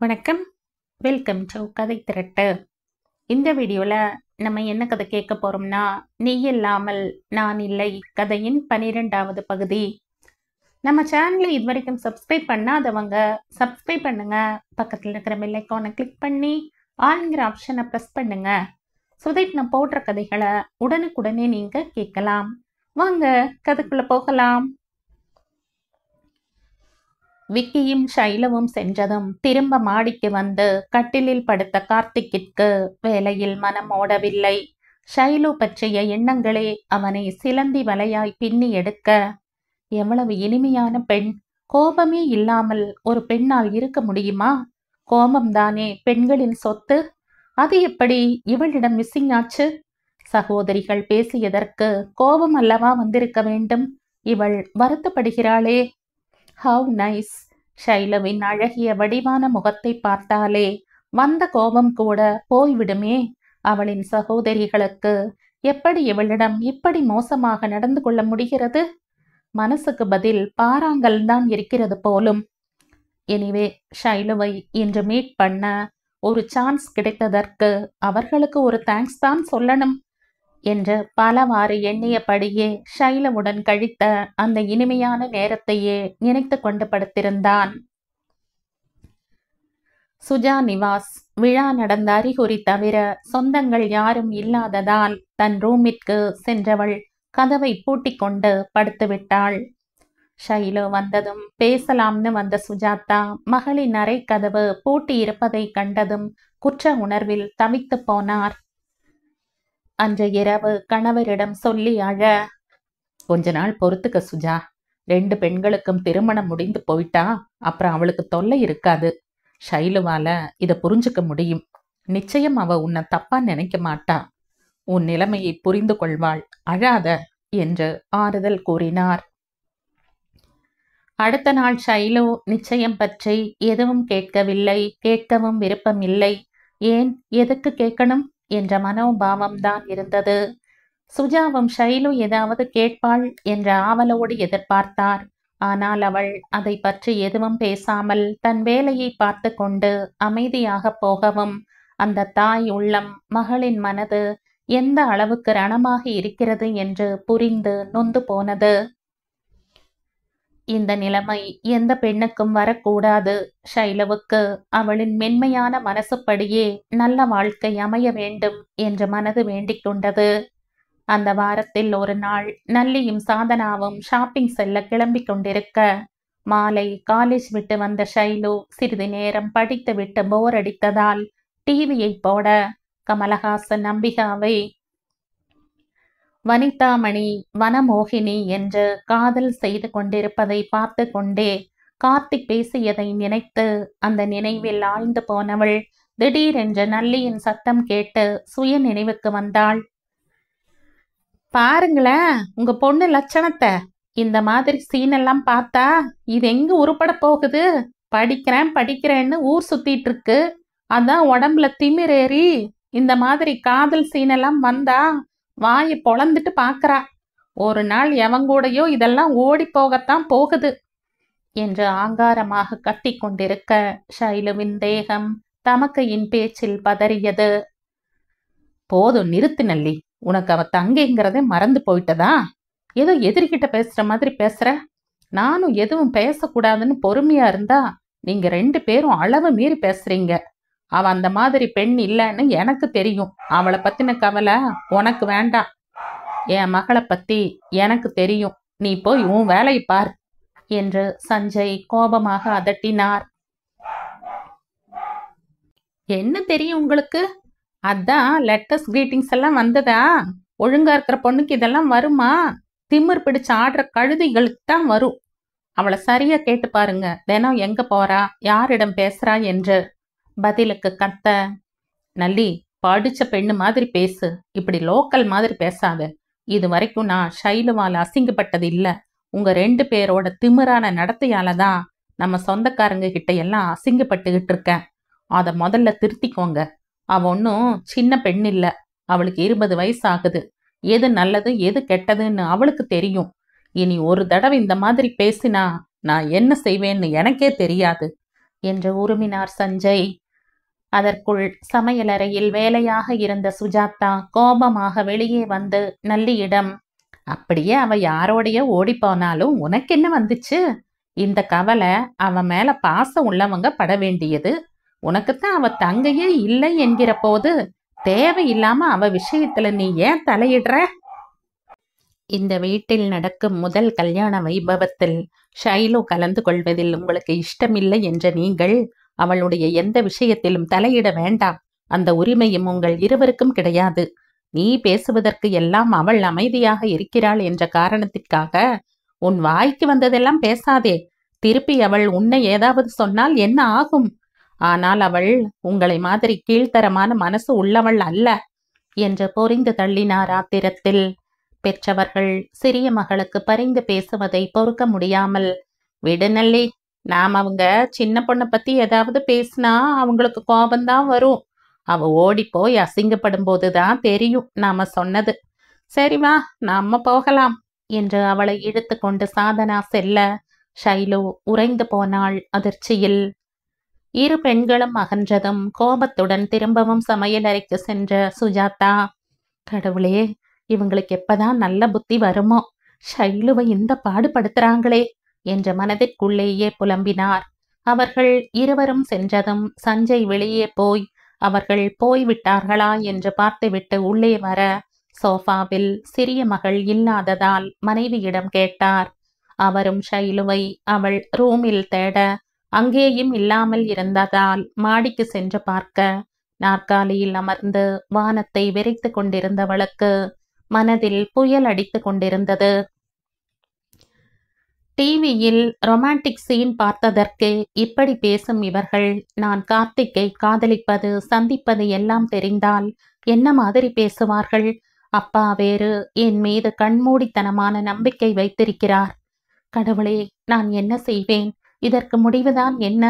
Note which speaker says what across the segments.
Speaker 1: வணக்கம். Welcome to கதை திரட்டு. இந்த வீடியோவில் நம்ம என்ன கதை கேட்க போகிறோம்னா, நீ இல்லாமல் நான் இல்லை கதையின் 12வது பகுதி. நம்ம சேனலை இதுவரைக்கும் சப்ஸ்கிரைப் பண்ணாதவங்க சப்ஸ்கிரைப் பண்ணுங்க. பக்கத்தில் இருக்கிற பெல் ஐக்கானை கிளிக் பண்ணி ஆளுங்கிற ஆப்ஷனை ப்ரெஸ் பண்ணுங்க. சுதைட் நான் போடுற கதைகளை உடனுக்குடனே நீங்கள் கேட்கலாம். வாங்க கதைக்குள்ளே போகலாம். விக்கியும் ஷைலவும் சென்றதும் திரும்ப மாடிக்கு வந்து கட்டிலில் படுத்த கார்த்திக்கிற்கு வேலையில் மனம் ஓடவில்லை. ஷைலு பற்றிய எண்ணங்களே அவனை சிலந்தி வலையாய் பின்னி எடுக்க. எவ்வளவு இனிமையான பெண்! கோபமே இல்லாமல் ஒரு பெண்ணால் இருக்க முடியுமா? கோபம்தானே பெண்களின் சொத்து. அது எப்படி இவளிடம் மிஸ்ஸிங் ஆச்சு? சகோதரிகள் பேசியதற்கு கோபம் அல்லவா வந்திருக்க வேண்டும். இவள் வருத்தப்படுகிறாளே. Have nice! ஷைலவின் அழகிய வடிவான முகத்தை பார்த்தாலே வந்த கோபம் கூட போய்விடுமே. அவளின் சகோதரிகளுக்கு எப்படி இவளிடம் இப்படி மோசமாக நடந்து கொள்ள முடிகிறது? மனசுக்கு பதில் பாறாங்கல் தான் இருக்கிறது போலும். எனிவே, ஷைலுவை இன்று மீட் பண்ண ஒரு சான்ஸ் கிடைத்ததற்கு அவர்களுக்கு ஒரு தேங்க்ஸ் தான் சொல்லணும் என்று பலவாறு எண்ணியபடியே ஷைலவுடன் கழித்த அந்த இனிமையான நேரத்தையே நினைத்து கொண்டு படுத்திருந்தான். சுஜா நிவாஸ். விழா நடந்த அறிகுறி தவிர சொந்தங்கள் யாரும் இல்லாததால் தன் ரூமிற்கு சென்றவள் கதவை பூட்டிக் கொண்டு படுத்துவிட்டாள். ஷைலு வந்ததும் பேசலாம்னு வந்த சுஜாதா மகளின் அறை கதவு பூட்டி இருப்பதை கண்டதும் குற்ற உணர்வில் தவித்து போனார். அன்று இரவு கணவரிடம் சொல்லி அழ, கொஞ்ச நாள் பொறுத்துக்க சுஜா, 2 பெண்களுக்கும் திருமணம் முடிந்து போயிட்டா அப்புறம் அவளுக்கு தொல்லை இருக்காது. ஷைலுவால இதை புரிஞ்சுக்க முடியும். நிச்சயம் அவ உன்னை தப்பா நினைக்க மாட்டா. உன் நிலைமையை புரிந்து கொள்வாள். அழாத என்று ஆறுதல் கூறினார். அடுத்த நாள் ஷைலு நிச்சயம் பற்றி எதுவும் கேட்கவில்லை. கேட்கவும் விருப்பமில்லை. ஏன், எதுக்கு கேட்கணும் என்ற மனோபாவம்தான் இருந்தது. சுஜாவும் ஷைலு ஏதாவது கேட்பாள் என்ற ஆவலோடு எதிர்பார்த்தார். ஆனால் அவள் அதை பற்றி எதுவும் பேசாமல் தன் வேலையை பார்த்து கொண்டு அமைதியாக போகவும் அந்த தாய் உள்ளம், மகளின் மனது எந்த அளவுக்கு ரணமாக இருக்கிறது என்று புரிந்து நொந்து போனது. இந்த நிலைமை எந்த பெண்ணுக்கும் வரக்கூடாது. ஷைலவுக்கு அவளின் மென்மையான மனசுப்படியே நல்ல வாழ்க்கை அமைய வேண்டும் என்று மனது வேண்டிக் கொண்டது. அந்த வாரத்தில் ஒரு நாள் நல்லியும் சாதனாவும் ஷாப்பிங் செல்ல கிளம்பி கொண்டிருக்க, மாலை காலேஜ் விட்டு வந்த ஷைலு சிறிது நேரம் படித்து விட்டு போர் அடித்ததால் டிவியை போட கமலஹாசன் அம்பிகாவை வனிதாமணி வனமோகினி என்று காதல் செய்து கொண்டிருப்பதை பார்த்து கொண்டே கார்த்திக் பேசியதை நினைத்து அந்த நினைவில் ஆழ்ந்து போனவள் திடீரென்று நல்லியின் சத்தம் கேட்டு சுய நினைவுக்கு வந்தாள். பாருங்களேன் உங்க பொண்ணு லட்சணத்தை. இந்த மாதிரி சீனெல்லாம் பார்த்தா இது எங்க உருப்பட போகுது? படிக்கிறேன்னு ஊர் சுத்திட்டு இருக்கு. அதான் உடம்புல திமிரேறி இந்த மாதிரி காதல் சீனெல்லாம் வந்தா வாயை பொளந்துட்டு பார்க்கறா. ஒரு நாள் எவங்கூடையோ இதெல்லாம் ஓடி போகத்தான் போகுது என்று ஆங்காரமாக கத்தி கொண்டிருக்க ஷைலுவின் தேகம் தமக்கையின் பேச்சில் பதறியது. போதும் நிறுத்து நல்லி, உனக்கு அவ தங்கைங்கிறதே மறந்து போயிட்டதா? ஏதோ எதிர்கிட்ட பேசுற மாதிரி பேசுற. நானும் எதுவும் பேசக்கூடாதுன்னு பொறுமையா இருந்தா நீங்க 2 பேரும் அளவு மீறி பேசுறீங்க. அவ அந்த மாதிரி பெண் இல்லைன்னு எனக்கு தெரியும். அவளை பத்தின கவலை உனக்கு வேண்டாம். என் மகளை பத்தி எனக்கு தெரியும். நீ போய் உன் வேலையை பார் என்று சஞ்சய் கோபமாக அதட்டினார். என்ன தெரியும் உங்களுக்கு? அதான் லெட்டர்ஸ் கிரீட்டிங்ஸ் எல்லாம் வந்ததா? ஒழுங்கா இருக்கிற பொண்ணுக்கு இதெல்லாம் வருமா? திமிர் பிடிச்சு ஆடுற கழுதைகளுக்கு தான் வரும். அவளை சரியா கேட்டு பாருங்க, தினம் எங்க போறா, யாரிடம் பேசுறா என்று. பதிலுக்கு கத்த, நல்லி படிச்ச பெண்ணு மாதிரி பேசு, இப்படி லோக்கல் மாதிரி பேசாத. இது வரைக்கும் நான் ஷைலுவால் அசிங்கப்பட்டது இல்லை. உங்க 2 பேரோட திமிரான நடத்தையால தான் நம்ம சொந்தக்காரங்க கிட்ட எல்லாம் அசிங்கப்பட்டுக்கிட்டு இருக்கேன். அதை முதல்ல திருத்திக்கோங்க. அவ ஒன்றும் சின்ன பெண் இல்லை. அவளுக்கு 20 வயசு ஆகுது. எது நல்லது எது கெட்டதுன்னு அவளுக்கு தெரியும். இனி ஒரு தடவை இந்த மாதிரி பேசினா நான் என்ன செய்வேன்னு எனக்கே தெரியாது என்று உருமினார் சஞ்சய். அதற்குள் சமையலறையில் வேலையாக இருந்த சுஜாதா கோபமாக வெளியே வந்து நல்லியிடம், அப்படியே அவ யாரோடைய ஓடி போனாலும் உனக்கு என்ன வந்துச்சு? இந்த கவலை அவன் மேல பாசம் உள்ளவங்க பட வேண்டியது. உனக்குத்தான் அவ தங்கையே இல்லை என்கிற போது தேவையில்லாம அவ விஷயத்துல நீ ஏன் தலையிடுற? இந்த வீட்டில் நடக்கும் முதல் கல்யாண வைபவத்தில் ஷைலு கலந்து கொள்வதில் உங்களுக்கு இஷ்டமில்லை என்ற நீங்கள் அவளுடைய எந்த விஷயத்திலும் தலையிட வேண்டாம். அந்த உரிமையும் உங்கள் இருவருக்கும் கிடையாது. நீ பேசுவதற்கு எல்லாம் அவள் அமைதியாக இருக்கிறாள் என்ற காரணத்திற்காக உன் வாய்க்கு வந்ததெல்லாம் பேசாதே. திருப்பி அவள் உன்னை ஏதாவது சொன்னால் என்ன ஆகும்? ஆனால் அவள் உங்களை மாதிரி கீழ்த்தரமான மனசு உள்ளவள் அல்ல என்று பொறிந்து தள்ளினார் ஆத்திரத்தில். பெற்றவர்கள் சிறிய மகளுக்கு பரிந்து பேசுவதை பொறுக்க முடியாமல், விடுநல்லி, நாம் அவங்க சின்ன பொண்ணை பத்தி ஏதாவது பேசினா அவங்களுக்கு கோபம்தான் வரும். அவ ஓடி போய் அசிங்கப்படும் போதுதான் தெரியும் நாம சொன்னது. சரி வா, நாம போகலாம் என்று அவளை இழுத்து கொண்டு சாதனா செல்ல ஷைலு உறைந்து போனாள் அதிர்ச்சியில். இரு பெண்களும் அகன்றதும் கோபத்துடன் திரும்பவும் சமையலறைக்கு சென்ற சுஜாதா, கடவுளே, இவங்களுக்கு எப்பதான் நல்ல புத்தி வருமோ, ஷைலுவை இந்த பாடுபடுத்துறாங்களே என்ற மனதிற்குள்ளேயே புலம்பினார். அவர்கள் இருவரும் சென்றதும் சஞ்சய் வெளியே போய் அவர்கள் போய்விட்டார்களா என்று பார்த்துவிட்டு உள்ளே வர சோஃபாவில் சிறிய மகள் இல்லாததால் மனைவியிடம் கேட்டார். அவரும் ஷைலுவை அவள் ரூமில் தேட அங்கேயும் இல்லாமல் இருந்ததால் மாடிக்கு சென்று பார்க்க நாற்காலியில் அமர்ந்து வானத்தை விரைத்து கொண்டிருந்தவளுக்கு மனதில் புயல் அடித்து கொண்டிருந்தது. டிவியில் ரொமான்டிக் சீன் பார்த்ததற்கு இப்படி பேசும் இவர்கள் நான் கார்த்திக்கை காதலிப்பது சந்திப்பது எல்லாம் தெரிந்தால் என்ன மாதிரி பேசுவார்கள்? அப்பா வேறு என் மீது கண்மூடித்தனமான நம்பிக்கை வைத்திருக்கிறார். கடவுளே, நான் என்ன செய்வேன்? இதற்கு முடிவுதான் என்ன?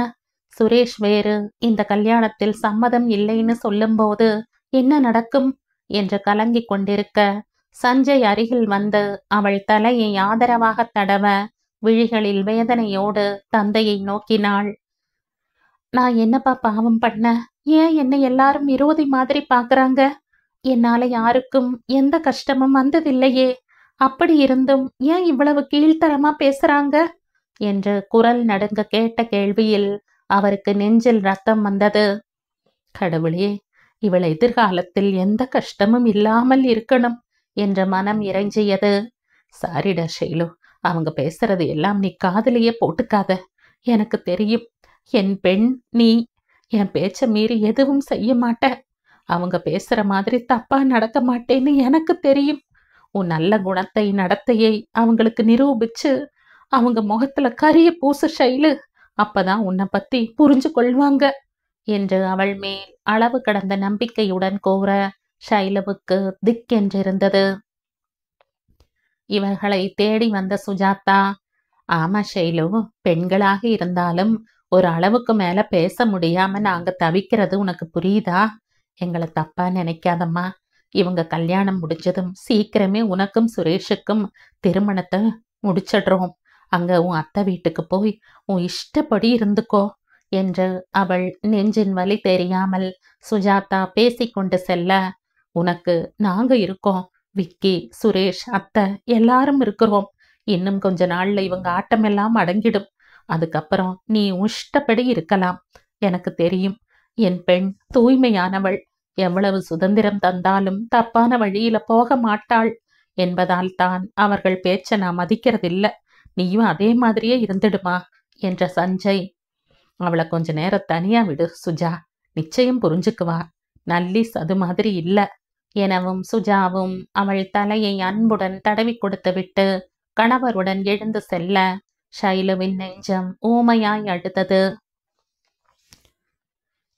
Speaker 1: சுரேஷ் வேறு இந்த கல்யாணத்தில் சம்மதம் இல்லைன்னு சொல்லும்போது என்ன நடக்கும் என்று கலங்கிக் கொண்டிருக்க சஞ்சய் அருகில் வந்து அவள் தலையை ஆதரவாக தடவ விழிகளில் வேதனையோடு தந்தையை நோக்கினாள். நான் என்னப்பா பாவம் பண்ண? ஏன் என்னை எல்லாரும் விரோதி மாதிரி பாக்குறாங்க? என்னால யாருக்கும் எந்த கஷ்டமும் வந்ததில்லையே. அப்படி இருந்தும் ஏன் இவ்வளவு கீழ்த்தரமா பேசுறாங்க என்று குரல் நடுங்க கேட்ட கேள்வியில் அவருக்கு நெஞ்சில் ரத்தம் வந்தது. கடவுளே, இவள் எதிர்காலத்தில் எந்த கஷ்டமும் இல்லாமல் இருக்கணும் என்ற மனம் இறைஞ்சியது. சாரிடா ஷைலு, அவங்க பேசுறது எல்லாம் நீ காதலையே போட்டுக்காத. எனக்கு தெரியும், என் பெண் நீ. என் பேச்ச மீறி எதுவும் செய்ய மாட்ட. அவங்க பேசுற மாதிரி தப்பா நடக்க மாட்டேன்னு எனக்கு தெரியும். உன் நல்ல குணத்தை நடத்தையை அவங்களுக்கு நிரூபிச்சு அவங்க முகத்துல கரிய பூசு ஷைலு. அப்பதான் உன்னை பத்தி புரிஞ்சு கொள்வாங்க என்று அவள் மேல் அளவு கடந்த நம்பிக்கையுடன் கூற ஷைலுவுக்கு திக்கென்றிருந்தது. இவர்களை தேடி வந்த சுஜாதா, ஆமா ஷைலு, பெண்களாக இருந்தாலும் ஒரு அளவுக்கு மேல பேச முடியாம நாங்க தவிக்கிறது உனக்கு புரியுதா? எங்களை தப்பா நினைக்காதம்மா. இவங்க கல்யாணம் முடிச்சதும் சீக்கிரமே உனக்கும் சுரேஷுக்கும் திருமணத்தை முடிச்சிடுறோம். அங்க உன் அத்தை வீட்டுக்கு போய் உன் இஷ்டப்படி இருந்துக்கோ என்று அவள் நெஞ்சின் வலி தெரியாமல் சுஜாதா பேசிக்கொண்டு செல்ல, உனக்கு நாங்க இருக்கோம். விக்கி, சுரேஷ், அத்தை எல்லாரும் இருக்கிறோம். இன்னும் கொஞ்ச நாள்ல இவங்க ஆட்டமெல்லாம் அடங்கிடும். அதுக்கப்புறம் நீ இஷ்டப்படி இருக்கலாம். எனக்கு தெரியும், என் பெண் தூய்மையானவள். எவ்வளவு சுதந்திரம் தந்தாலும் தப்பான வழியில போக மாட்டாள் என்பதால் தான் அவர்கள் பேச்ச நான் மதிக்கிறதில்ல. நீயும் அதே மாதிரியே இருந்துடுமா என்ற சஞ்சய். அவளை கொஞ்ச நேரம் தனியா விடு சுஜா, நிச்சயம் புரிஞ்சுக்குவா. நல்லி அது மாதிரி இல்ல எனவும் சுஜாவும் அவள் தலையை அன்புடன் தடவி கொடுத்து விட்டு கணவருடன் எழுந்து செல்ல ஷைலுவின் நெஞ்சம் ஊமையாய் அழுதது.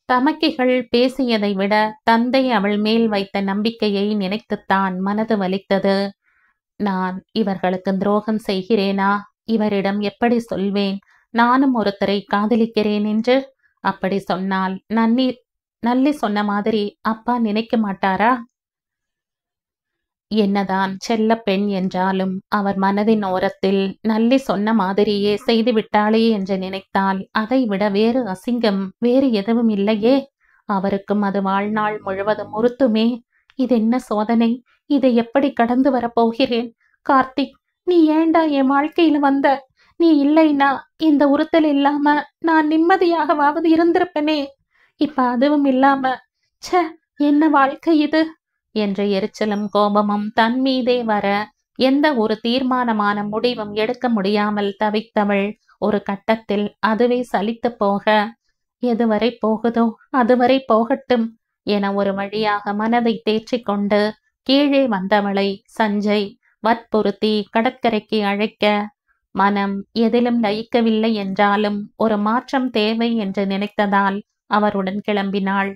Speaker 1: தமக்கிகள் பேசியதை விட தந்தை அவள் மேல் வைத்த நம்பிக்கையை நினைத்துத்தான் மனது வலித்தது. நான் இவர்களுக்கு துரோகம் செய்கிறேனா? இவரிடம் எப்படி சொல்வேன் நானும் ஒருத்தரை காதலிக்கிறேன் என்று? அப்படி சொன்னால் நல்லி சொன்ன மாதிரி அப்பா நினைக்க மாட்டாரா? என்னதான் செல்ல பெண் என்றாலும் அவர் மனதின் ஓரத்தில் நல்லி சொன்ன மாதிரியே செய்துவிட்டாளே என்று நினைத்தால் அதைவிட வேறு அசிங்கம் வேறு எதுவும் இல்லையே. அவருக்கும் அது வாழ்நாள் முழுவதும் உறுத்துமே. இதென்ன சோதனை? இதை எப்படி கடந்து வரப்போகிறேன்? கார்த்திக், நீ ஏண்டா என் வாழ்க்கையில வந்த? நீ இல்லைன்னா இந்த உறுத்தல் இல்லாம நான் நிம்மதியாகவாவது இருந்திருப்பனே. இப்ப அதுவும் இல்லாம, ச்சே, என்ன வாழ்க்கை இது என்ற எரிச்சலும் கோபமும் தன் மீதே வர எந்த ஒரு தீர்மானமான முடிவும் எடுக்க முடியாமல் தவித்தவள் ஒரு கட்டத்தில் அதுவே சலித்து போக, எதுவரை போகுதோ அதுவரை போகட்டும் என ஒரு வழியாக மனதை தேற்றிக்கொண்டு கீழே வந்தவளை சஞ்சய் வற்புறுத்தி கடற்கரைக்கு அழைக்க, மனம் எதிலும் லயிக்கவில்லை என்றாலும் ஒரு மாற்றம் தேவை என்று நினைத்ததால் அவருடன் கிளம்பினாள்.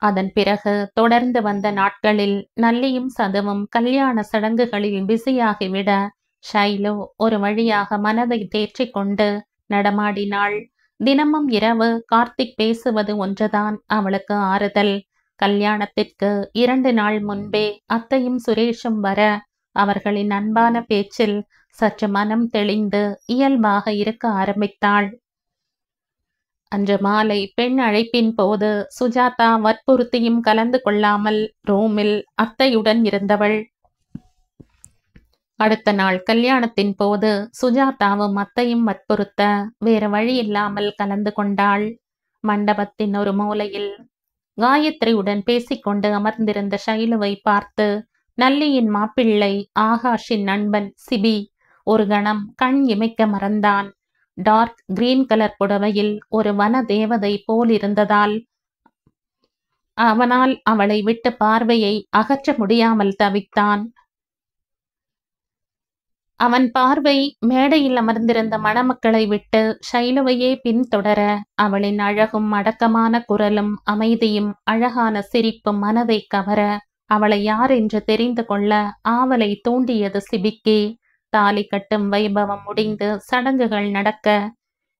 Speaker 1: அதன் பிறகு தொடர்ந்து வந்த நாட்களில் நல்லியும் சதுவும் கல்யாண சடங்குகளில் பிஸியாகிவிட ஷைலு ஒரு வழியாக மனதை தேற்றிக் கொண்டு நடமாடினாள். தினமும் இரவு கார்த்திக் பேசுவது ஒன்றுதான் அவளுக்கு ஆறுதல். கல்யாணத்திற்கு 2 நாள் முன்பே அத்தையும் சுரேஷும் வர அவர்களின் அன்பான பேச்சில் சற்று மனம் தெளிந்து இயல்பாக இருக்க ஆரம்பித்தாள். அன்று மாலை பெண் அழைப்பின் போது சுஜாதா வற்புறுத்தியும் கலந்து கொள்ளாமல் ரூமில் அத்தையுடன் இருந்தவள். அடுத்த நாள் கல்யாணத்தின் போது சுஜாதாவும் அத்தையும் வற்புறுத்த வேறு வழி இல்லாமல் கலந்து கொண்டாள். மண்டபத்தின் ஒரு மூலையில் காயத்ரியுடன் பேசிக்கொண்டு அமர்ந்திருந்த ஷைலுவை பார்த்து நல்லியின் மாப்பிள்ளை ஆகாஷின் நண்பன் சிபி ஒரு கணம் கண் இமைக்க மறந்தான். டார்க் கிரீன் கலர் புடவையில் ஒரு வன தேவதை போல் இருந்ததால் அவனால் அவளை விட்டு பார்வையை அகற்ற முடியாமல் தவித்தான். அவன் பார்வை மேடையில் அமர்ந்திருந்த மணமக்களை விட்டு ஷைலுவையே பின்தொடர அவளின் அழகும் அடக்கமான குரலும் அமைதியும் அழகான சிரிப்பும் மனதை கவர அவளை யார் என்று தெரிந்து கொள்ள ஆவலை தூண்டியது சிபிக்கு. தாலி கட்டும் வைபவம் முடிந்து சடங்குகள் நடக்க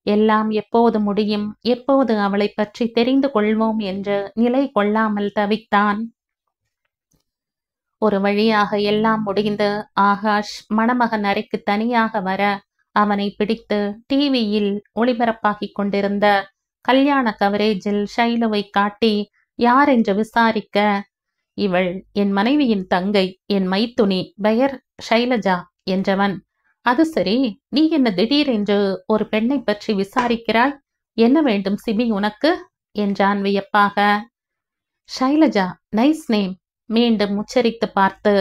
Speaker 1: எல்லாம் எப்போது முடியும், எப்போது அவளை பற்றி தெரிந்து கொள்வோம் என்று நிலை கொள்ளாமல் தவித்தான். ஒரு வழியாக எல்லாம் முடிந்து ஆகாஷ் மணமகன் அறைக்கு தனியாக வர அவனை பிடித்து டிவியில் ஒளிபரப்பாகிக் கொண்டிருந்த கல்யாண கவரேஜில் ஷைலுவை காட்டி யார் என்று விசாரிக்க, இவள் என் மனைவியின் தங்கை, என் மைத்துனி, பெயர் ஷைலஜா என்றவன். அது சரி, நீ என்ன திடீரென்று ஒரு பெண்ணை பற்றி விசாரிக்கிறாய்? என்ன வேண்டும் சிபி உனக்கு என்றான் வியப்பாக. ஷைலஜா, நைஸ் நேம் மீண்டும் உச்சரித்து பார்த்து,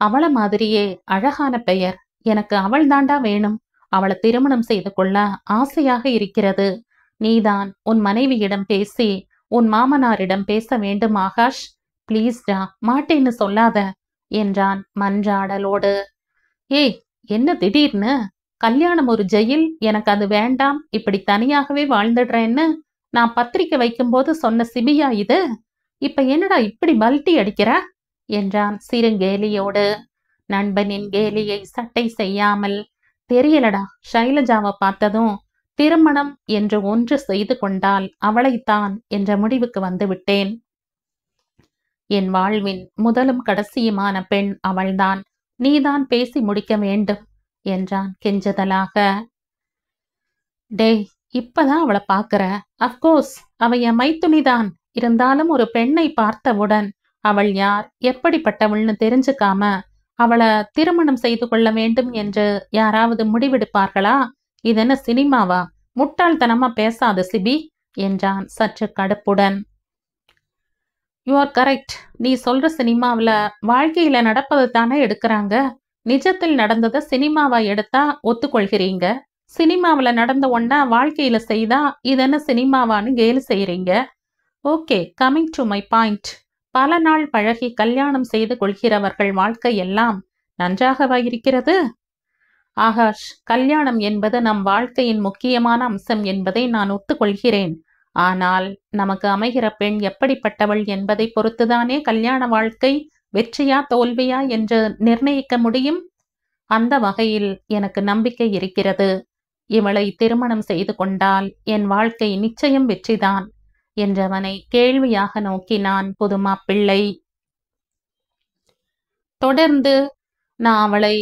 Speaker 1: அவள மாதிரியே அழகான பெயர், எனக்கு அவள் தாண்டா வேணும். அவளை திருமணம் செய்து கொள்ள ஆசையாக இருக்கிறது. நீதான் உன் மனைவியிடம் பேசி உன் மாமனாரிடம் பேச வேண்டும் ஆகாஷ். பிளீஸ்டா, மாட்டேன்னு சொல்லாத என்றான் மன்றாடலோடு. ஏய், என்ன திடீர்னு? கல்யாணம் ஒரு ஜெயில், எனக்கு அது வேண்டாம், இப்படி தனியாகவே வாழ்ந்துடுறேன்னு நான் பத்திரிக்கை வைக்கும்போது சொன்ன சிபியா இது? இப்ப என்னடா இப்படி பல்ட்டி அடிக்கிற என்றான் சிறுகேலியோடு. நண்பனின் கேலியை சட்டை செய்யாமல், தெரியலடா, ஷைலஜாவை பார்த்ததும் திருமணம் என்று ஒன்று செய்து கொண்டால் அவளைத்தான் என்ற முடிவுக்கு வந்துவிட்டேன். என் வாழ்வின் முதலும் கடைசியுமான பெண் அவள்தான். நீதான் பேசி முடிக்க வேண்டும் என்றான் கெஞ்சுதலாக. டேய், இப்பதான் அவளை பார்க்கிற. அப்கோர்ஸ் அவ என் மைத்துனிதான். இருந்தாலும் ஒரு பெண்ணை பார்த்தவுடன் அவள் யார், எப்படிப்பட்டவள்னு தெரிஞ்சுக்காம அவளை திருமணம் செய்து கொள்ள வேண்டும் என்று யாராவது முடிவெடுப்பார்களா? இதென்ன சினிமாவா? முட்டாள்தனமா பேசாத சிபி என்றான் சற்று கடுப்புடன். You are correct. நீ சொல்ற சினிமாவில் வாழ்க்கையில நடப்பது தானே எடுக்கிறாங்க. நிஜத்தில் நடந்ததை சினிமாவா எடுத்தா ஒத்துக்கொள்கிறீங்க. சினிமாவில் நடந்த ஒன்னா வாழ்க்கையில செய்தா இதென்ன சினிமாவான்னு கேலி செய்யறீங்க. Okay, coming to my point. பல நாள் பழகி கல்யாணம் செய்து கொள்கிறவர்கள் வாழ்க்கை எல்லாம் நன்றாகவா இருக்கிறது? ஆகாஷ், கல்யாணம் என்பது நம் வாழ்க்கையின் முக்கியமான அம்சம் என்பதை நான் ஒத்துக்கொள்கிறேன். ஆனால் நமக்கு அமைகிற பெண் எப்படிப்பட்டவள் என்பதை பொறுத்துதானே கல்யாண வாழ்க்கை வெற்றியா தோல்வியா என்று நிர்ணயிக்க முடியும். அந்த வகையில் எனக்கு நம்பிக்கை இருக்கிறது. இவளை திருமணம் செய்து கொண்டால் என் வாழ்க்கை நிச்சயம் வெற்றிதான் என்றவனை கேள்வியாக நோக்கினான் புது மாப்பிள்ளை. தொடர்ந்து நான் அவளை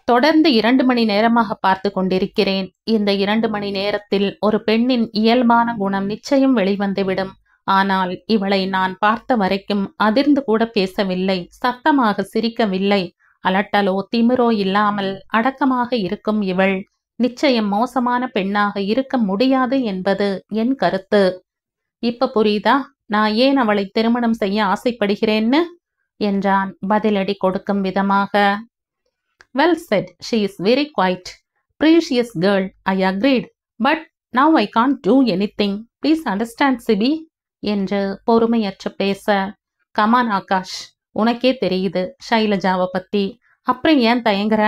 Speaker 1: தொடர்ந்து 2 மணி நேரமாக பார்த்து கொண்டிருக்கிறேன். இந்த 2 மணி நேரத்தில் ஒரு பெண்ணின் இயல்பான குணம் நிச்சயம் வெளிவந்துவிடும். ஆனால் இவளை நான் பார்த்த வரைக்கும் அதிர்ந்து கூட பேசவில்லை, சத்தமாக சிரிக்கவில்லை. அலட்டலோ திமிரோ இல்லாமல் அடக்கமாக இருக்கும் இவள் நிச்சயம் மோசமான பெண்ணாக இருக்க முடியாது என்பது என் கருத்து. இப்ப புரியுதா நான் ஏன் அவளை திருமணம் செய்ய ஆசைப்படுகிறேன்னு என்றான் பதிலடி கொடுக்கும் விதமாக. Well said, she is very quiet. Precious girl, I agreed. But now I can't do anything. Please understand, Sibi. என்று பொறுமையற்று பேச, கமான் ஆகாஷ், உனக்கே தெரியுது ஷைலஜாவை பத்தி. அப்புறம் ஏன் தயங்குற?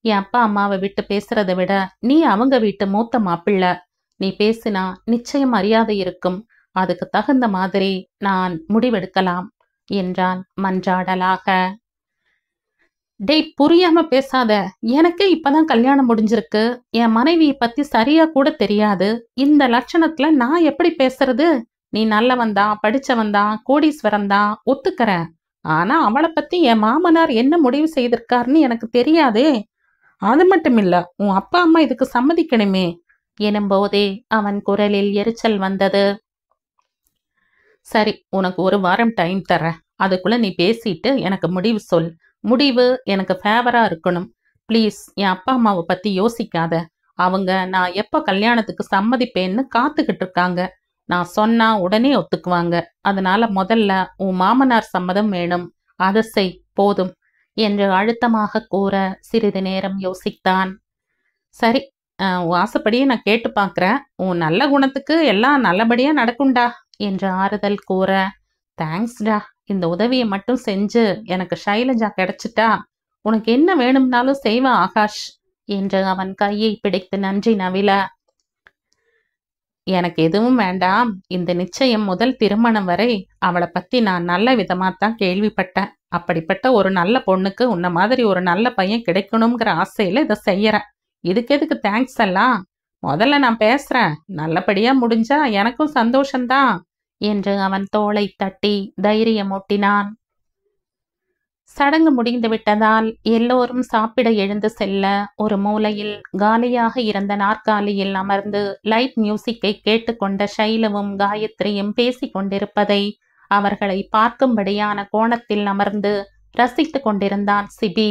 Speaker 1: என் அப்பா அம்மாவை விட்டு பேசுறதை விட நீ அவங்க வீட்டு மூத்த மாப்பிள்ள. நீ பேசினா நிச்சயம் மரியாதை இருக்கும். அதுக்கு தகுந்த மாதிரி நான் முடிவெடுக்கலாம் என்றான் மன்றாடலாக. டேய், புரியாம பேசாத. எனக்கு இப்பதான் கல்யாணம் முடிஞ்சிருக்கு. என் மனைவியை பத்தி சரியா கூட தெரியாது. இந்த லட்சணத்துல நான் எப்படி பேசுறது? நீ நல்லவன்தான், படிச்சவன்தான், கோடீஸ்வரன்தான், ஒத்துக்கிறேன். ஆனா அவளை பத்தி என் மாமனார் என்ன முடிவு செய்திருக்காருன்னு எனக்கு தெரியாதே. அது மட்டும் இல்ல, உன் அப்பா அம்மா இதுக்கு சம்மதிக்கணுமே எனும்போதே அவன் குரலில் எரிச்சல் வந்தது. சரி, உனக்கு 1 வாரம் டைம் தர்றேன். அதுக்குள்ள நீ பேசிட்டு எனக்கு முடிவு சொல். முடிவு எனக்கு ஃபேவரா இருக்கணும். ப்ளீஸ், என் அப்பா அம்மாவை பத்தி யோசிக்காத. அவங்க நான் எப்போ கல்யாணத்துக்கு சம்மதிப்பேன்னு காத்துக்கிட்டு இருக்காங்க. நான் சொன்னா உடனே ஒத்துக்குவாங்க. அதனால முதல்ல உன் மாமனார் சம்மதம் வேணும். அதை செய் போதும் என்று அழுத்தமாக கூற சிறிது நேரம் யோசித்தான். சரி, உன் ஆசைப்படியே நான் கேட்டு பார்க்குறேன். உன் நல்ல குணத்துக்கு எல்லாம் நல்லபடியா நடக்கும்டா என்று ஆறுதல் கூற, தேங்க்ஸ்டா. இந்த உதவியை மட்டும் செஞ்சு எனக்கு ஷைலஜா கிடைச்சிட்டா உனக்கு என்ன வேணும்னாலும் செய்வேன் ஆகாஷ் என்று அவன் கையை பிடித்து நன்றி நவில, எனக்கு எதுவும் வேண்டாம். இந்த நிச்சயம் முதல் திருமணம் வரை அவளை பத்தி நான் நல்ல விதமாத்தான் கேள்விப்பட்டேன். அப்படிப்பட்ட ஒரு நல்ல பொண்ணுக்கு உன்ன மாதிரி ஒரு நல்ல பையன் கிடைக்கணுங்கிற ஆசையில இதை செய்யறேன். இதுக்கு எதுக்கு தேங்க்ஸ் எல்லாம்? முதல்ல நான் பேசுறேன். நல்லபடியா முடிஞ்சா எனக்கும் சந்தோஷம்தான் என்று அவன் தோளை தட்டி தைரியமூட்டினான். சடங்கு முடிந்து விட்டதால் எல்லோரும் சாப்பிட எழுந்து செல்ல ஒரு மூலையில் காலியாக இருந்த நாற்காலியில் அமர்ந்து லைட் மியூசிக்கை கேட்டுக்கொண்ட ஷைலுவும் காயத்ரியும் பேசிக் கொண்டிருப்பதை அவர்களை பார்க்கும்படியான கோணத்தில் அமர்ந்து ரசித்து கொண்டிருந்தான் சிபி.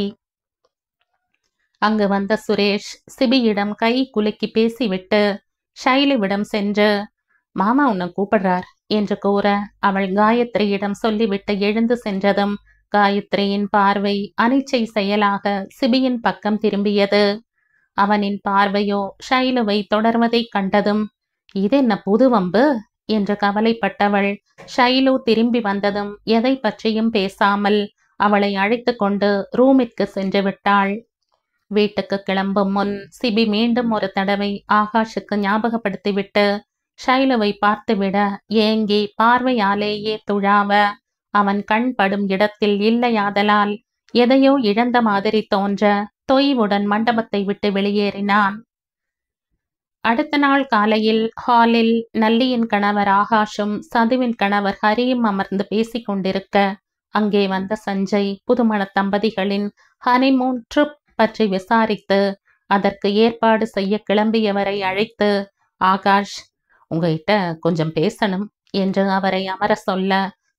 Speaker 1: அங்கு வந்த சுரேஷ் சிபியிடம் கை குலுக்கி பேசிவிட்டு ஷைலுவிடம் சென்று, மாமா உன்னை கூப்பிடுறார் என்று கூற அவள் காயத்ரியிடம் சொல்லிவிட்டு எழுந்து சென்றதும் காயத்ரியின் பார்வை அனிச்சை செயலாக சிபியின் பக்கம் திரும்பியது. அவனின் பார்வையோ ஷைலுவை தொடர்வதை கண்டதும், இதென்ன புது வம்பு என்று கவலைப்பட்டவள் ஷைலு திரும்பி வந்ததும் எதை பற்றியும் பேசாமல் அவளை அழைத்து கொண்டு ரூமிற்கு சென்று விட்டாள். வீட்டுக்கு கிளம்பும் முன் சிபி மீண்டும் ஒரு தடவை ஆகாஷுக்கு ஞாபகப்படுத்திவிட்டு ஷைலுவை பார்த்துவிட ஏங்கி பார்வையாலேயே துழாவ அவன் கண் படும் இடத்தில் இல்லையாதலால் எதையோ இழந்த மாதிரி தோன்ற தொய்வுடன் மண்டபத்தை விட்டு வெளியேறினான். அடுத்த நாள் காலையில் ஹாலில் நல்லியின் கணவர் ஆகாஷும் சதுவின் கணவர் ஹரியும் அமர்ந்து பேசிக் கொண்டிருக்க அங்கே வந்த சஞ்சய் புதுமண தம்பதிகளின் ஹனிமூன் ட்ரிப் பற்றி விசாரித்து அதற்கு ஏற்பாடு செய்ய கிளம்பியவரை அழைத்து, ஆகாஷ், உங்ககிட்ட கொஞ்சம் பேசணும் என்று அவரை அமர சொல்ல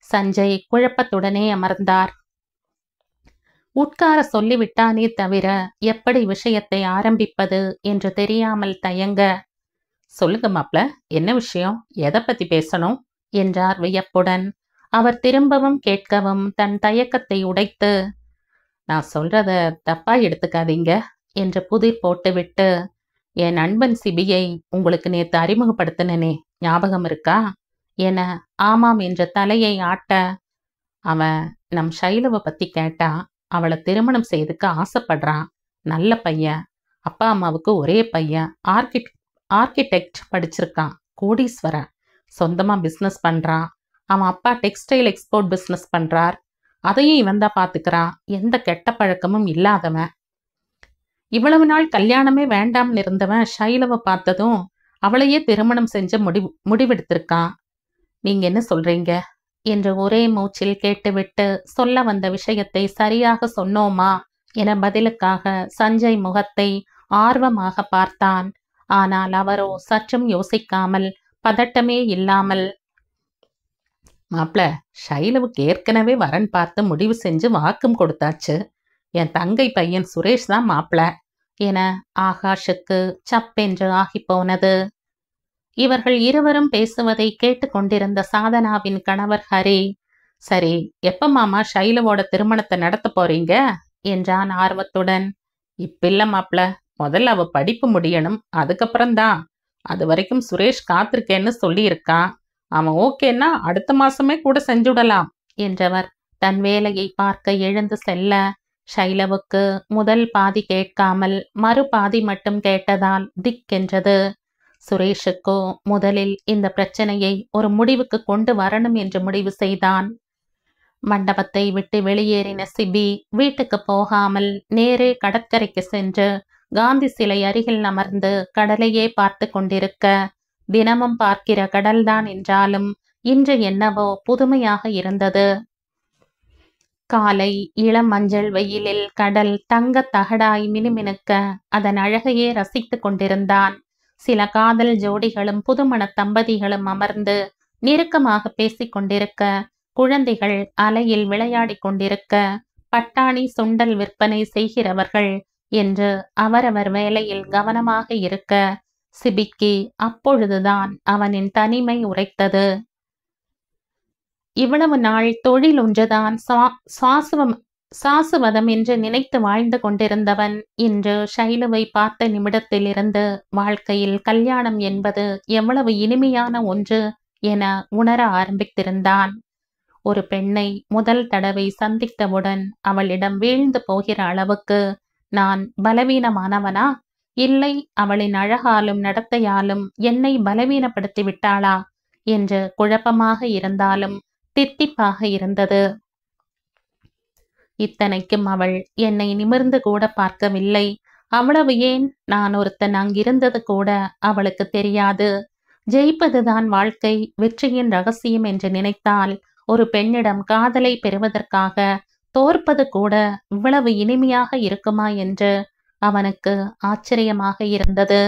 Speaker 1: சஞ்சய் குழப்பத்துடனே அமர்ந்தார். உட்கார சொல்லிவிட்டானே தவிர எப்படி விஷயத்தை ஆரம்பிப்பது என்று தெரியாமல் தயங்க, சொல்லுங்க மாப்ள, என்ன விஷயம், எதை பத்தி பேசணும் என்றார் வியப்புடன். அவர் திரும்பவும் கேட்கவும் தன் தயக்கத்தை உடைத்து, நான் சொல்றத தப்பா எடுத்துக்காதீங்க என்று புதிர் போட்டுவிட்டு, என் நண்பன் சிபியை உங்களுக்கு நேத்து அறிமுகப்படுத்தினே ஞாபகம் இருக்கா என ஆமாம் என்ற தலையை ஆட்ட, அவன் நம் ஷைலுவை பத்தி கேட்டா அவளை திருமணம் செய்துக்க ஆசைப்படுறான். நல்ல பையன், அப்பா அம்மாவுக்கு ஒரே பையன், ஆர்கிடெக்ட் படிச்சிருக்கான், கோடீஸ்வரன், சொந்தமா பிஸ்னஸ் பண்றான். அவன் அப்பா டெக்ஸ்டைல் எக்ஸ்போர்ட் பிஸ்னஸ் பண்றார். அதையும் இவன் தான் பாத்துக்கிறான். எந்த கெட்ட பழக்கமும் இல்லாதவன். இவ்வளவு நாள் கல்யாணமே வேண்டாம்னு இருந்தவன் ஷைலுவை பார்த்ததும் அவளையே திருமணம் செஞ்ச முடிவெடுத்திருக்கான். நீங்க என்ன சொல்றீங்க என்று ஒரே மூச்சில் கேட்டுவிட்டு சொல்ல வந்த விஷயத்தை சரியாக சொன்னோமா என பதிலுக்காக சஞ்சய் முகத்தை ஆர்வமாக பார்த்தான். ஆனால் அவரோ சற்றும் யோசிக்காமல், பதட்டமே இல்லாமல், மாப்ள, ஷைலுவுக்கு ஏற்கனவே வரன் பார்த்து முடிவு செஞ்சு வாக்கும் கொடுத்தாச்சு. என் தங்கை பையன் சுரேஷ் தான் மாப்ள என ஆகாஷுக்கு சப்பென்று ஆகிப்போனது. இவர்கள் இருவரும் பேசுவதை கேட்டுக்கொண்டிருந்த சாதனாவின் கணவர் ஹரி, சரி, எப்ப மாமா ஷைலுவோட திருமணத்தை நடத்த போறீங்க என்றான் ஆர்வத்துடன். இப்பில்ல மாப்ள, முதல்ல அவ படிப்பு முடியணும், அதுக்கப்புறம்தான். அது வரைக்கும் சுரேஷ் காத்திருக்கேன்னு சொல்லியிருக்கான். அவன் ஓகேன்னா அடுத்த மாசமே கூட செஞ்சுடலாம் என்றவர் தன் வேலையை பார்க்க எழுந்து செல்ல, ஷைலவுக்கு முதல் பாதி கேட்காமல் மறுபாதி மட்டும் கேட்டதால் திக்கென்றது. சுரேஷுக்கோ முதலில் இந்த பிரச்சனையை ஒரு முடிவுக்கு கொண்டு வரணும் என்று முடிவு செய்தான். மண்டபத்தை விட்டு வெளியேறின சிபி வீட்டுக்கு போகாமல் நேரே கடற்கரைக்கு சென்று காந்தி சிலை அருகில் அமர்ந்து கடலையே பார்த்து கொண்டிருக்க, தினமும் பார்க்கிற கடல்தான் என்றாலும் இன்று என்னவோ புதுமையாக இருந்தது. காலை இளம் மஞ்சள் வெயிலில் கடல் தங்க தகடாய் மினுமினுக்க அதன் அழகையே ரசித்து கொண்டிருந்தான். சில காதல் ஜோடிகளும் புதுமண தம்பதிகளும் அமர்ந்து நெருக்கமாக பேசிக் கொண்டிருக்க, குழந்தைகள் அலையில் விளையாடி கொண்டிருக்க, பட்டாணி சுண்டல் விற்பனை செய்கிறவர்கள் என்று அவரவர் வேலையில் கவனமாக இருக்க, சிபிக்கு அப்பொழுதுதான் அவனின் தனிமை உரைத்தது. இவ்வளவு நாள் தொழில் ஒன்றுதான் சாசுவதம் என்று நினைத்து வாழ்ந்து கொண்டிருந்தவன் இன்று ஷைலுவை பார்த்த நிமிடத்திலிருந்து வாழ்க்கையில் கல்யாணம் என்பது எவ்வளவு இனிமையான ஒன்று என உணர ஆரம்பித்திருந்தான். ஒரு பெண்ணை முதல் தடவை சந்தித்தவுடன் அவளிடம் வீழ்ந்து போகிற அளவுக்கு நான் பலவீனமானவனா, இல்லை அவளின் அழகாலும் நடத்தையாலும் என்னை பலவீனப்படுத்தி விட்டாளா என்று குழப்பமாக இருந்தாலும் தித்திப்பாக இருந்தது. இத்தனைக்கும் அவள் என்னை நிமிர்ந்து கூட பார்க்கவில்லை. அவ்வளவு ஏன், நான் ஒருத்தன் அங்கிருந்தது கூட அவளுக்கு தெரியாது. ஜெயிப்பதுதான் வாழ்க்கை, வெற்றியின் ரகசியம் என்று நினைத்தால் ஒரு பெண்ணிடம் காதலை பெறுவதற்காக தோற்பது கூட இவ்வளவு இனிமையாக இருக்குமா என்று அவனுக்கு ஆச்சரியமாக இருந்தது.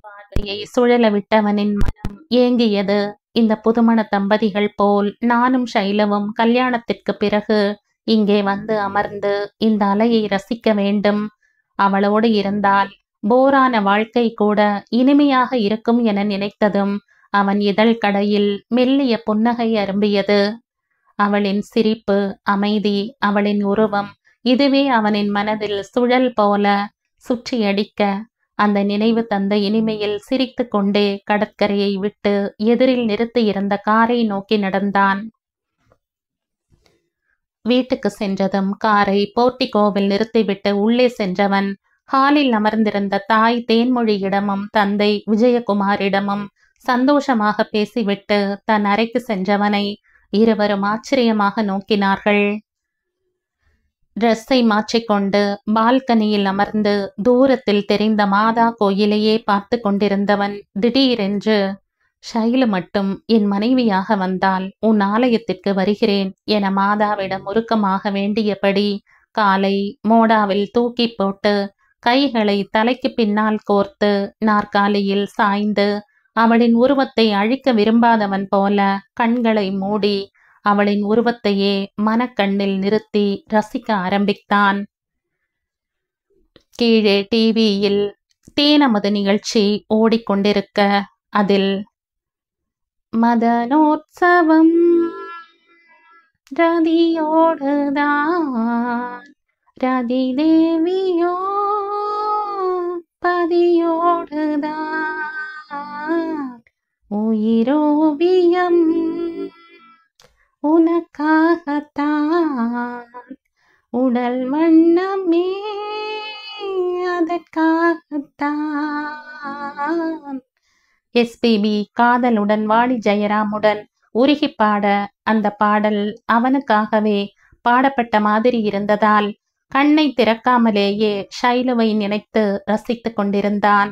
Speaker 1: பார்வையை சுழல விட்டவனின் மனம் ஏங்கியது. இந்த புதுமண தம்பதிகள் போல் நானும் ஷைலவும் கல்யாணத்திற்கு பிறகு இங்கே வந்து அமர்ந்து இந்த அலையை ரசிக்க வேண்டும். அவளோடு இருந்தால் போரான வாழ்க்கை கூட இனிமையாக இருக்கும் என நினைத்ததும் அவன் இதழ் கடையில் மெல்லிய புன்னகை அரும்பியது. அவளின் சிரிப்பு, அமைதி, அவளின் உருவம், இதுவே அவனின் மனதில் சுழல் போல சுற்றி அடிக்க, அந்த நினைவு தந்த இனிமையில் சிரித்து கொண்டே கடற்கரையை விட்டு எதிரில் நிறுத்தி இருந்த காரை நோக்கி நடந்தான். வீட்டுக்கு சென்றதும் காரை போர்ட்டிகோவில் நிறுத்திவிட்டு உள்ளே சென்றவன் ஹாலில் அமர்ந்திருந்த தாய் தேன்மொழியிடமும் தந்தை விஜயகுமாரிடமும் சந்தோஷமாக பேசிவிட்டு தன் அறைக்கு சென்றவனை இருவரும் ஆச்சரியமாக நோக்கினார்கள். ட்ரெஸ்ஸை மாற்றிக்கொண்டு பால்கனியில் அமர்ந்து தூரத்தில் தெரிந்த மாதா கோயிலையே பார்த்து கொண்டிருந்தவன் திடீரென்று, ஷைலு மட்டும் என் மனைவியாக வந்தால் உன் ஆலயத்திற்கு வருகிறேன் என மாதாவிடம் உருக்கமாக வேண்டியபடி காலை மோடாவில் தூக்கி போட்டு கைகளை தலைக்கு பின்னால் கோர்த்து நாற்காலியில் சாய்ந்து அவளின் உருவத்தை அழிக்க விரும்பாதவன் போல கண்களை மூடி அவளின் உருவத்தையே மனக்கண்ணில் நிறுத்தி ரசிக்க ஆரம்பித்தான். கீழே டிவியில் தேனமது நிகழ்ச்சி ஓடிக்கொண்டிருக்க அதில் மதனோற்சவம் ரதியோடுதான், ரதி தேவியோ பதியோடுதான், உயிரோவியம் உனக்காகத்தான், உடல் வண்ணமே அதற்காகத்தான். எஸ்பிபி காதலுடன் வாணி ஜெயராமுடன் உருகி பாட அந்த பாடல் அவனுக்காகவே பாடப்பட்ட மாதிரி இருந்ததால் கண்ணை திறக்காமலேயே ஷைலுவை நினைத்து ரசித்து கொண்டிருந்தான்.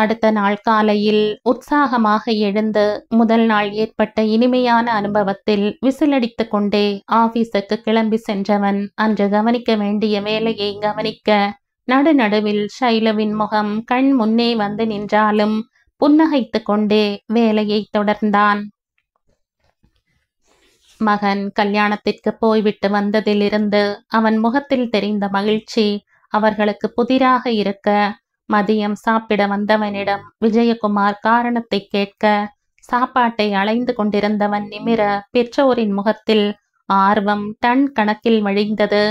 Speaker 1: அடுத்த நாள் காலையில் உற்சாகமாக எழுந்து முதல் நாள் ஏற்பட்ட இனிமையான அனுபவத்தில் விசிலடித்து கொண்டே ஆபீஸுக்கு கிளம்பி சென்றவன் அன்று கவனிக்க வேண்டிய வேலையை கவனிக்க நடுநடுவில் ஷைலுவின் முகம் கண் முன்னே வந்து நின்றாலும் புன்னகைத்து கொண்டே வேலையை தொடர்ந்தான். மகன் கல்யாணத்திற்கு போய்விட்டு வந்ததிலிருந்து அவன் முகத்தில் தெரிந்த மகிழ்ச்சி அவர்களுக்கு புதிராக இருக்க, மதியம் சாப்பிட வந்தவனிடம் விஜயகுமார் காரணத்தை கேட்க, சாப்பாட்டை அலைந்து கொண்டிருந்தவன் நிமிர பெற்றோரின் முகத்தில் ஆர்வம் டன் கணக்கில் வழிந்தது.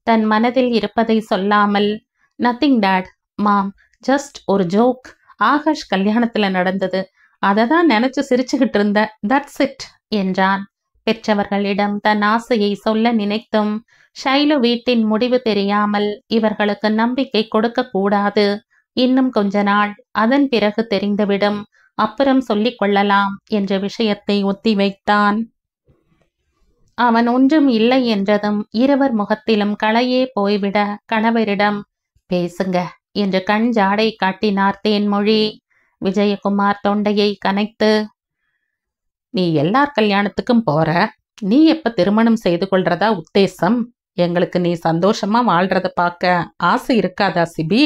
Speaker 1: தன் மனதில் இருப்பதை சொல்லாமல், நத்திங் டாட், மாம், ஜஸ்ட் ஒரு ஜோக், ஆகாஷ் கல்யாணத்துல நடந்தது, அதை தான் நினைச்சு சிரிச்சுக்கிட்டு இருந்த, தட்ஸ் இட் என்றான். பெற்றவர்களிடம் தன் ஆசையை சொல்ல நினைத்தும் ஷைலு வீட்டின் முடிவு தெரியாமல் இவர்களுக்கு நம்பிக்கை கொடுக்க கூடாது. இன்னும் கொஞ்ச நாள், அதன் பிறகு தெரிந்துவிடும், அப்புறம் சொல்லிக் கொள்ளலாம் என்ற விஷயத்தை ஒத்தி வைத்தான். அவன் ஒன்றும் இல்லை என்றதும் இருவர் முகத்திலும் களையே போய்விட கணவரிடம் பேசுங்க என்று கண் ஜாடை காட்டினார் தேன்மொழி. விஜயகுமார் தொண்டையை கனைத்து, நீ எல்லார் கல்யாணத்துக்கும் போற, நீ எப்ப திருமணம் செய்து கொள்றதா உத்தேசம்? எங்களுக்கு நீ சந்தோஷமா வாழ்றத பார்க்க ஆசை இருக்காதா சிபி?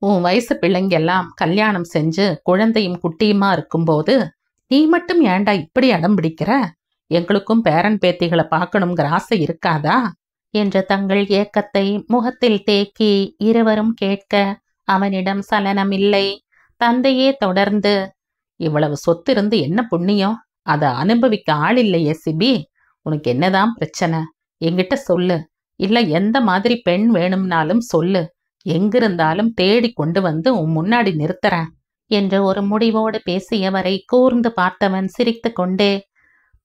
Speaker 1: உன் வயசு பிள்ளைங்கெல்லாம் கல்யாணம் செஞ்சு குழந்தையும் குட்டியுமா இருக்கும்போது நீ மட்டும் ஏண்டா இப்படி அடம் பிடிக்கிற? எங்களுக்கும் பேரன் பேத்திகளை பார்க்கணுங்கிற ஆசை இருக்காதா என்ற தங்கள் ஏக்கத்தை முகத்தில் தேக்கி இருவரும் கேட்க அவனிடம் சலனமில்லை. தந்தையே தொடர்ந்து, இவ்வளவு சொத்து இருந்து என்ன புண்ணியம்? அதை அனுபவிக்க ஆள் இல்லையே சிபி, உனக்கு என்னதான் பிரச்சனை? என்கிட்ட சொல்லு, இல்ல எந்த மாதிரி பெண் வேணும்னாலும் சொல்லு, எங்கிருந்தாலும் தேடி கொண்டு வந்து உன் முன்னாடி நிறுத்துறேன் என்று ஒரு முடிவோடு பேசியவரை கூர்ந்து பார்த்தவன் சிரித்து கொண்டே,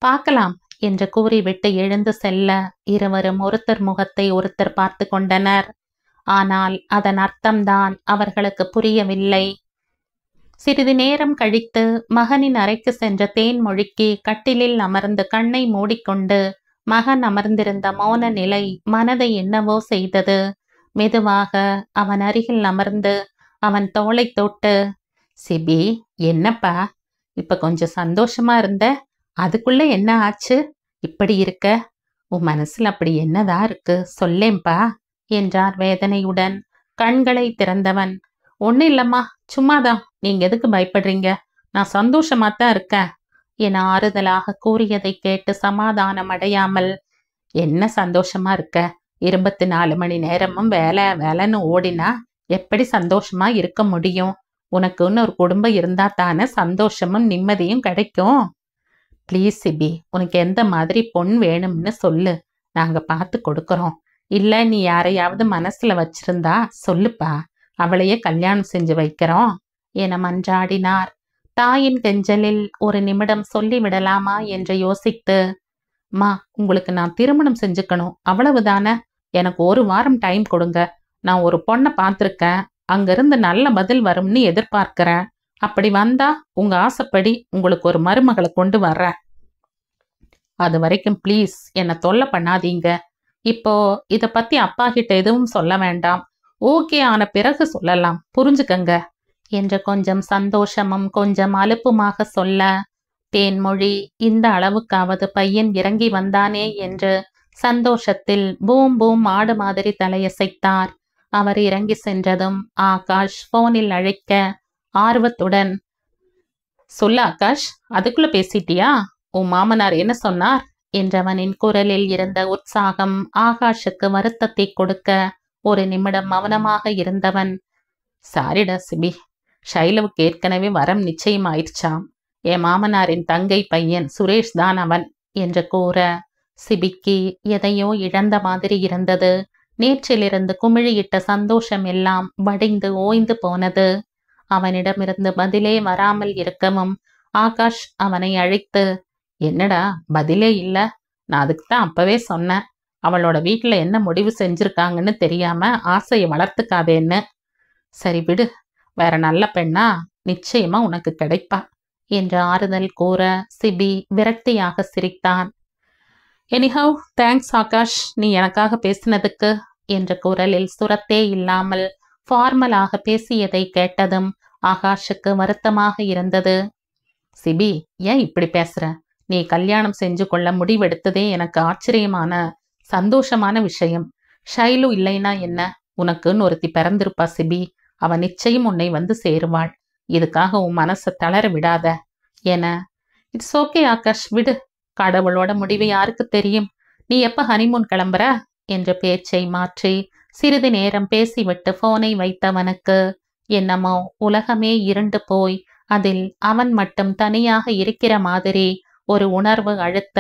Speaker 1: பார்க்கலாம் என்று கூறிவிட்டு எழுந்து செல்ல இருவரும் ஒருத்தர் முகத்தை ஒருத்தர் பார்த்து கொண்டனர். ஆனால் அதன் அர்த்தம்தான் அவர்களுக்கு புரியவில்லை. சிறிது நேரம் கழித்து மகனின் அறைக்கு சென்ற தேன்மொழிக்கு கட்டிலில் அமர்ந்து கண்ணை மூடிக்கொண்டு மகன் அமர்ந்திருந்த மௌன நிலை மனதை என்னவோ செய்தது. மெதுவாக அவன் அருகில் அமர்ந்து அவன் தோளை தொட்டு, சிபி, என்னப்பா இப்ப கொஞ்சம் சந்தோஷமா இருந்த, அதுக்குள்ள என்ன ஆச்சு? இப்படி இருக்க, உன் மனசுல அப்படி என்னதான் இருக்கு சொல்லேம்பா என்றார் வேதனையுடன். கண்களை திறந்தவன், ஒன்னும் இல்லம்மா, சும்மாதான், நீங்க எதுக்கு பயப்படுறீங்க, நான் சந்தோஷமாத்தான் இருக்கேன் என ஆறுதலாக கூறியதை கேட்டு சமாதானம் அடையாமல், என்ன சந்தோஷமா இருக்க, 24 மணி நேரமும் வேலை வேலைன்னு ஓடினா எப்படி சந்தோஷமா இருக்க முடியும்? உனக்குன்னு ஒரு குடும்பம் இருந்தா தானே சந்தோஷமும் நிம்மதியும் கிடைக்கும். ப்ளீஸ் சிபி, உனக்கு எந்த மாதிரி பொண்ணு வேணும்னு சொல்லு, நாங்க பார்த்து கொடுக்கறோம். இல்ல நீ யாரையாவது மனசுல வச்சிருந்தா சொல்லுப்பா, அவளையே கல்யாணம் செஞ்சு வைக்கிறோம் என மன்றாடினார். தாயின் கெஞ்சலில் ஒரு நிமிடம் சொல்லிவிடலாமா என்று யோசித்து, மா, உங்களுக்கு நான் திருமணம் செஞ்சுக்கணும், அவ்வளவுதானே, எனக்கு 1 வாரம் டைம் கொடுங்க, நான் ஒரு பொண்ணை பார்த்துருக்கேன், அங்கிருந்து நல்ல பதில் வரும்னு எதிர்பார்க்கிறேன், அப்படி வந்தா உங்க ஆசைப்படி உங்களுக்கு ஒரு மருமகளை கொண்டு வர்றேன். அது வரைக்கும் ப்ளீஸ் என்னை தொல்லை பண்ணாதீங்க. இப்போ இத பத்தி அப்பா கிட்ட எதுவும் சொல்ல வேண்டாம், ஓகே ஆன பிறகு சொல்லலாம், புரிஞ்சுக்கங்க என்று கொஞ்சம் சந்தோஷமும் கொஞ்சம் அலுப்புமாக சொல்ல, தேன்மொழி இந்த அளவுக்காவது பையன் இறங்கி வந்தானே என்று சந்தோஷத்தில் பூம் பூம் ஆடு மாதிரி தலையசைத்தார். அவர் இறங்கி சென்றதும் ஆகாஷ் போனில் அழைக்க ஆர்வத்துடன், சொல்ல ஆகாஷ், அதுக்குள்ள பேசிட்டியா? உன் மாமனார் என்ன சொன்னார் என்றவனின் குரலில் இருந்த உற்சாகம் ஆகாஷுக்கு வருத்தத்தை கொடுக்க ஒரு நிமிடம் மௌனமாக இருந்தவன், சாரிடா சிபி, ஷைலவுக்கு ஏற்கனவே வரம் நிச்சயமாயிடுச்சாம், என் மாமனாரின் தங்கை பையன் சுரேஷ் தான் அவன் என்று கூற சிபிக்கு எதையோ இழந்த மாதிரி இருந்தது. நேற்றிலிருந்து குமிழியிட்ட சந்தோஷம் எல்லாம் வடிந்து ஓய்ந்து போனது. அவனிடமிருந்து பதிலே வராமல் இருக்கவும் ஆகாஷ் அவனை அழைத்து, என்னடா பதிலே இல்ல? நான் அதுக்கு தான் அப்பவே சொன்னேன், அவளோட வீட்டுல என்ன முடிவு செஞ்சிருக்காங்கன்னு தெரியாம ஆசையை வளர்த்துக்காதேன்னு. சரி விடு, வேற நல்ல பெண்ணா நிச்சயமா உனக்கு கிடைப்பா என்று ஆறுதல் கூற சிபி விரக்தியாக சிரித்தான். எனிஹவ், தேங்க்ஸ் ஆகாஷ், நீ எனக்காக பேசினதுக்கு என்ற குரலில் சுரத்தே இல்லாமல் ஃபார்மலாக பேசியதை கேட்டதும் ஆகாஷுக்கு வருத்தமாக இருந்தது. சிபி, ஏன் இப்படி பேசுற? நீ கல்யாணம் செஞ்சு கொள்ள முடிவெடுத்ததே எனக்கு ஆச்சரியமான சந்தோஷமான விஷயம். ஷைலு இல்லைனா என்ன? உனக்குன்னு ஒருத்தி பிறந்திருப்பா சிபி. அவ நிச்சயம் உன்னை வந்து சேருவாள். இதுக்காக உன் மனசை தளர விடாத என. இட்ஸ் ஓகே ஆகாஷ், விடு. கடவுளோட முடிவு யாருக்கு தெரியும்? நீ எப்ப ஹனிமூன் கிளம்புற என்ற பேச்சை மாற்றி சிறிது நேரம் பேசிவிட்டு போனை வைத்தவனுக்கு என்னமோ உலகமே இருண்டு போய் அதில் அவன் மட்டும் தனியாக இருக்கிற மாதிரி ஒரு உணர்வு அழுத்த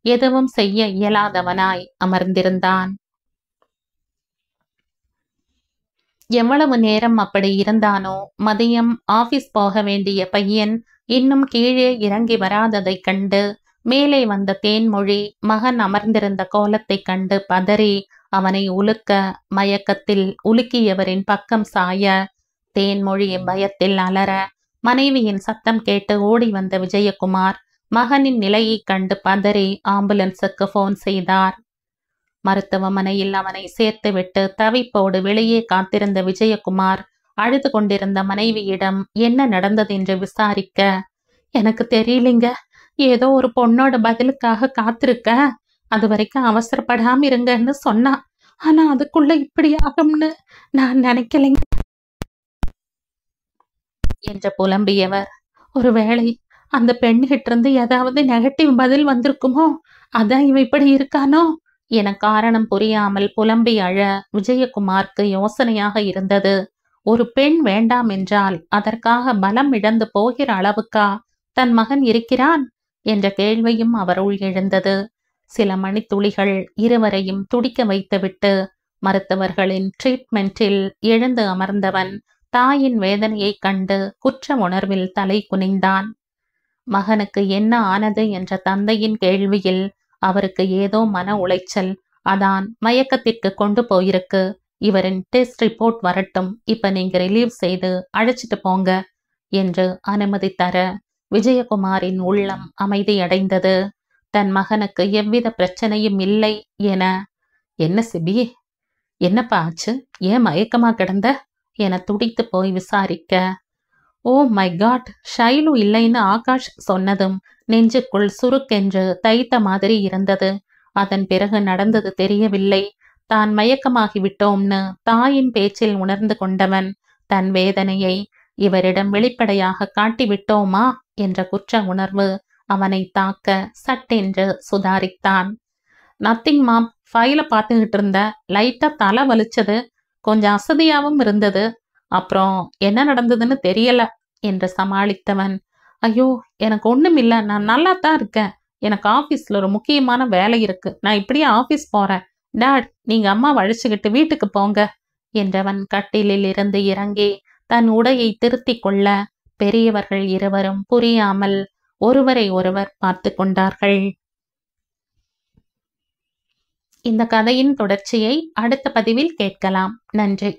Speaker 1: எதுவும் செய்ய இயலாதவனாய் அமர்ந்திருந்தான். எவ்வளவு நேரம் அப்படி இருந்தானோ, மதியம் ஆபீஸ் போக வேண்டிய பையன் இன்னும் கீழே இறங்கி வராததைக் கண்டு மேலே வந்த தேன்மொழி மகன் அமர்ந்திருந்த கோலத்தைக் கண்டு பதறி அவனை உலுக்க மயக்கத்தில் உலுக்கியவரின் பக்கம் சாய தேன்மொழி பயத்தில் அலற மனைவியின் சத்தம் கேட்டு ஓடி வந்த விஜயகுமார் மகனின் நிலையைக் கண்டு பதறி ஆம்புலன்ஸுக்கு போன் செய்தார். மருத்துவமனையில் அவனை சேர்த்துவிட்டு தவிப்போடு வெளியே காத்திருந்த விஜயகுமார் அழுது கொண்டிருந்த மனைவியிடம் என்ன நடந்தது என்று விசாரிக்க, எனக்கு தெரியலிங்க, ஏதோ ஒரு பொண்ணோட பதிலுக்காக காத்திருக்க, அது வரைக்கும் அவசரப்படாம இருங்கன்னு சொன்னான். ஆனா அதுக்குள்ள இப்படி ஆகும்னு நான் நினைக்கலைங்க என்று புலம்பியவர், ஒருவேளை அந்த பெண்கிட்ட இருந்து ஏதாவது நெகட்டிவ் பதில் வந்திருக்குமோ, அதான் இவன் இப்படி இருக்கானோ என காரணம் புரியாமல் புலம்பி அழ விஜயகுமாருக்கு யோசனையாக இருந்தது. ஒரு பெண் வேண்டாம் என்றால் அதற்காக பலம் இழந்து போகிற அளவுக்கா தன் மகன் இருக்கிறான் என்ற கேள்வியும் அவருள் எழுந்தது. சில மணித்துளிகள் இருவரையும் துடிக்க வைத்துவிட்டு மருத்துவர்களின் ட்ரீட்மெண்டில் எழுந்து அமர்ந்தவன் தாயின் வேதனையைக் கண்டு குற்ற உணர்வில் தலை குனிந்தான். மகனுக்கு என்ன ஆனது என்ற தந்தையின் கேள்வியில் அவருக்கு ஏதோ மன உளைச்சல். அதான் மயக்கத்திற்கு கொண்டு போயிருக்கு. இவரின் டெஸ்ட் ரிப்போர்ட் வரட்டும், இப்ப நீங்க ரிலீவ் செய்து அழைச்சிட்டு போங்க என்று அனுமதி தர விஜயகுமாரின் உள்ளம் அமைதியடைந்தது. தன் மகனுக்கு எவ்வித பிரச்சனையும் இல்லை என. என்ன சிபி, என்னப்பா ஆச்சு? ஏன் மயக்கமா கிடந்த என துடித்து போய் விசாரிக்க, ஓ மை காட், ஷைலு இல்லைன்னு ஆகாஷ் சொன்னதும் நெஞ்சுக்குள் சுருக்கென்று தைத்த மாதிரி இருந்தது. அதன் பிறகு நடந்தது தெரியவில்லை. தான் மயக்கமாகி விட்டோம்னு தாயின் பேச்சில் உணர்ந்து கொண்டவன் தன் வேதனையை இவரிடம் வெளிப்படையாக காட்டிவிட்டோமா என்ற குற்ற உணர்வு அவனை தாக்க சட்டென்று சுதாரித்தான். நத்திங் மாம், ஃபைல பார்த்துக்கிட்டு இருந்த, லைட்டா தலை வலிச்சது, கொஞ்சம் அசதியாவும் இருந்தது, அப்புறம் என்ன நடந்ததுன்னு தெரியல என்று சமாளித்தவன், ஐயோ எனக்கு ஒண்ணும் இல்ல, நான் நல்லா தான் இருக்கேன். எனக்கு ஆபீஸ்ல ஒரு முக்கியமான வேலை இருக்கு, நான் இப்படியே ஆபீஸ் போறேன். டாட், நீங்க அம்மா அழைச்சுக்கிட்டு வீட்டுக்கு போங்க என்றவன் கட்டிலில் இருந்து இறங்கி தன் உடையை திருத்திக் கொள்ள பெரியவர்கள் இருவரும் புரியாமல் ஒருவரை ஒருவர் பார்த்து கொண்டார்கள். இந்த கதையின் தொடர்ச்சியை அடுத்த பதிவில் கேட்கலாம். நன்றி.